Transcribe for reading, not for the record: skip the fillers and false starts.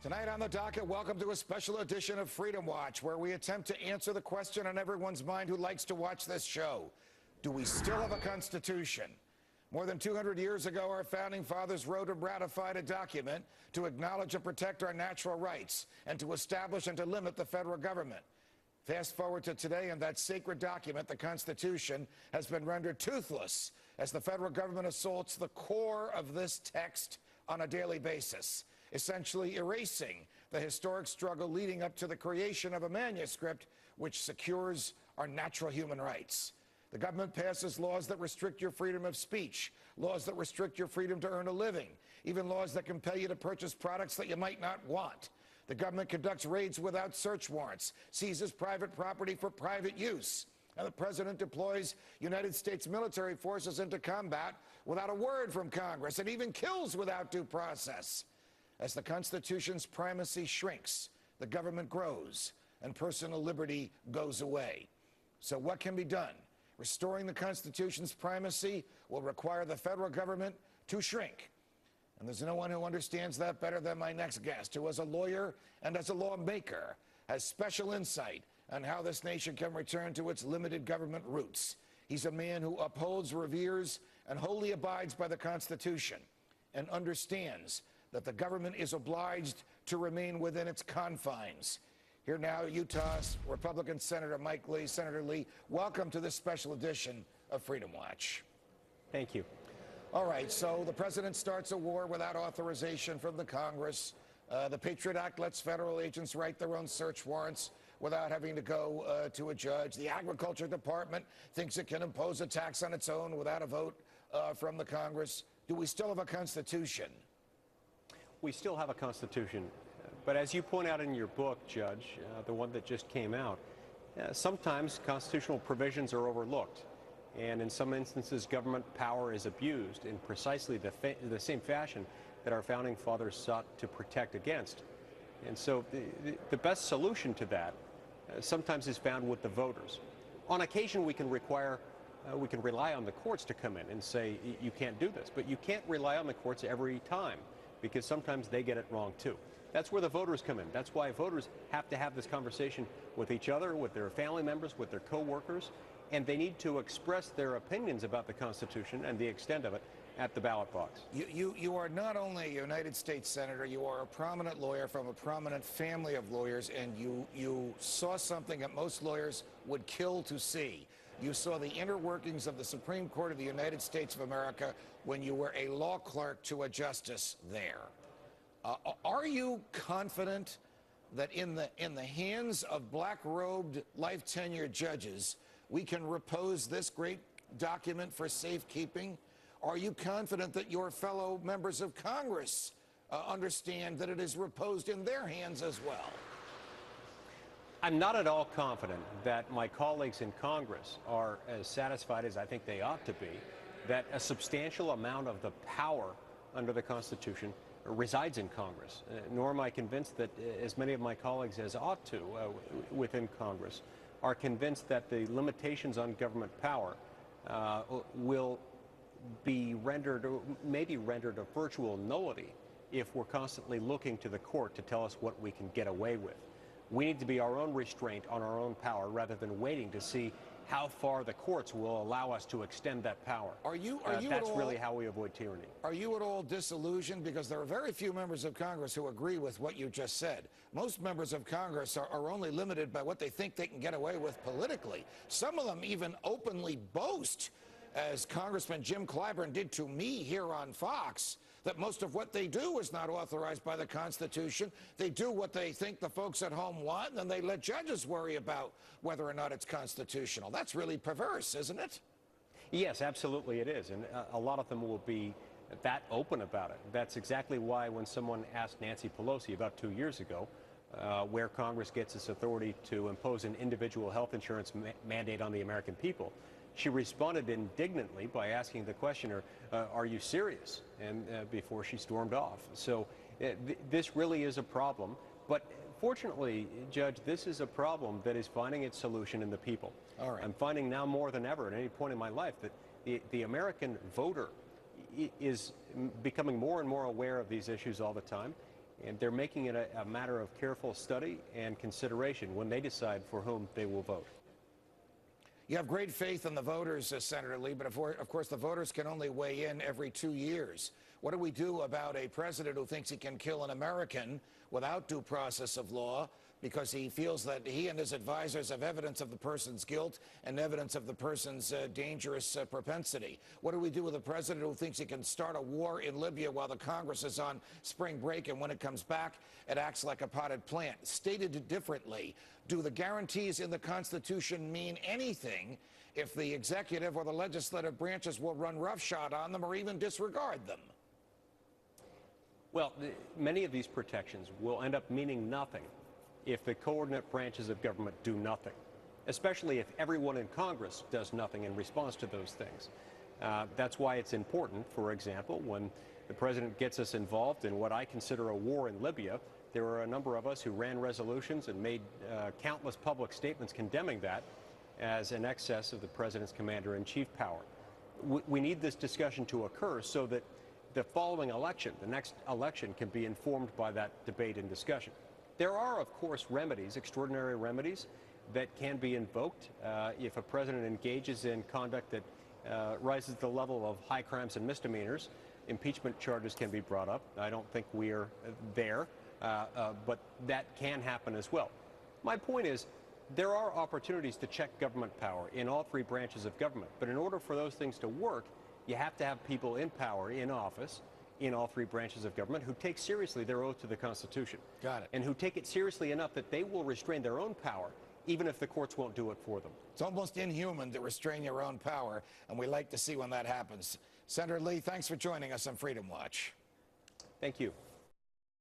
Tonight on the docket, welcome to a special edition of Freedom Watch, where we attempt to answer the question on everyone's mind who likes to watch this show. Do we still have a Constitution? More than 200 years ago, our founding fathers wrote and ratified a document to acknowledge and protect our natural rights and to establish and to limit the federal government. Fast forward to today, and that sacred document, the Constitution, has been rendered toothless as the federal government assaults the core of this text on a daily basis, essentially erasing the historic struggle leading up to the creation of a manuscript which secures our natural human rights. The government passes laws that restrict your freedom of speech, laws that restrict your freedom to earn a living, even laws that compel you to purchase products that you might not want. The government conducts raids without search warrants, seizes private property for private use, and the president deploys United States military forces into combat without a word from Congress, and even kills without due process. As the Constitution's primacy shrinks, the government grows, and personal liberty goes away. So what can be done? Restoring the Constitution's primacy will require the federal government to shrink. And there's no one who understands that better than my next guest, who as a lawyer and as a lawmaker has special insight on how this nation can return to its limited government roots. He's a man who upholds, reveres, and wholly abides by the Constitution and understands that the government is obliged to remain within its confines. Here now, Utah's Republican Senator Mike Lee. Senator Lee, welcome to this special edition of Freedom Watch. Thank you. All right, so the president starts a war without authorization from the Congress. The Patriot Act lets federal agents write their own search warrants without having to go to a judge. The Agriculture Department thinks it can impose a tax on its own without a vote from the Congress. Do we still have a Constitution? We still have a Constitution, but as you point out in your book, Judge, the one that just came out, sometimes constitutional provisions are overlooked, and in some instances government power is abused in precisely the same fashion that our founding fathers sought to protect against. And so the best solution to that sometimes is found with the voters. On occasion we can rely on the courts to come in and say you can't do this, but you can't rely on the courts every time, because sometimes they get it wrong too. That's where the voters come in. That's why voters have to have this conversation with each other, with their family members, with their co-workers, and they need to express their opinions about the Constitution and the extent of it at the ballot box. You are not only a United States Senator, you are a prominent lawyer from a prominent family of lawyers, and you saw something that most lawyers would kill to see. You saw the inner workings of the Supreme Court of the United States of America when you were a law clerk to a justice there. Are you confident that in the hands of black-robed, life-tenured judges, we can repose this great document for safekeeping? Are you confident that your fellow members of Congress understand that it is reposed in their hands as well? I'm not at all confident that my colleagues in Congress are as satisfied as I think they ought to be that a substantial amount of the power under the Constitution resides in Congress, nor am I convinced that as many of my colleagues as ought to within Congress are convinced that the limitations on government power will be rendered, or maybe rendered a virtual nullity if we're constantly looking to the court to tell us what we can get away with. We need to be our own restraint on our own power rather than waiting to see how far the courts will allow us to extend that power. That's really how we avoid tyranny. Are you at all disillusioned? Because there are very few members of Congress who agree with what you just said. Most members of Congress are only limited by what they think they can get away with politically. Some of them even openly boast, as Congressman Jim Clyburn did to me here on Fox, that most of what they do is not authorized by the Constitution. They do what they think the folks at home want, and then they let judges worry about whether or not it's constitutional. That's really perverse, isn't it? Yes, absolutely it is, and a lot of them will be that open about it. That's exactly why when someone asked Nancy Pelosi about 2 years ago where Congress gets its authority to impose an individual health insurance mandate on the American people, she responded indignantly by asking the questioner, are you serious? And before she stormed off. So this really is a problem. But fortunately, Judge, this is a problem that is finding its solution in the people. All right. I'm finding now more than ever at any point in my life that the American voter is becoming more and more aware of these issues all the time. And they're making it a matter of careful study and consideration when they decide for whom they will vote. You have great faith in the voters, Senator Lee, but of course the voters can only weigh in every 2 years. What do we do about a president who thinks he can kill an American without due process of law because he feels that he and his advisors have evidence of the person's guilt and evidence of the person's dangerous propensity? What do we do with a president who thinks he can start a war in Libya while the Congress is on spring break, and when it comes back, it acts like a potted plant? Stated differently, do the guarantees in the Constitution mean anything if the executive or the legislative branches will run roughshod on them or even disregard them? Well, many of these protections will end up meaning nothing if the coordinate branches of government do nothing, especially if everyone in Congress does nothing in response to those things. That's why it's important, for example, when the president gets us involved in what I consider a war in Libya, there were a number of us who ran resolutions and made countless public statements condemning that as an excess of the president's commander-in-chief power. We need this discussion to occur so that the following election, the next election, can be informed by that debate and discussion. There are, of course, remedies, extraordinary remedies, that can be invoked if a president engages in conduct that rises to the level of high crimes and misdemeanors. Impeachment charges can be brought up. I don't think we are there, but that can happen as well. My point is, there are opportunities to check government power in all three branches of government, but in order for those things to work, you have to have people in power, in office, in all three branches of government who take seriously their oath to the Constitution. Got it. And who take it seriously enough that they will restrain their own power, even if the courts won't do it for them. It's almost inhuman to restrain your own power, and we like to see when that happens. Senator Lee, thanks for joining us on Freedom Watch. Thank you.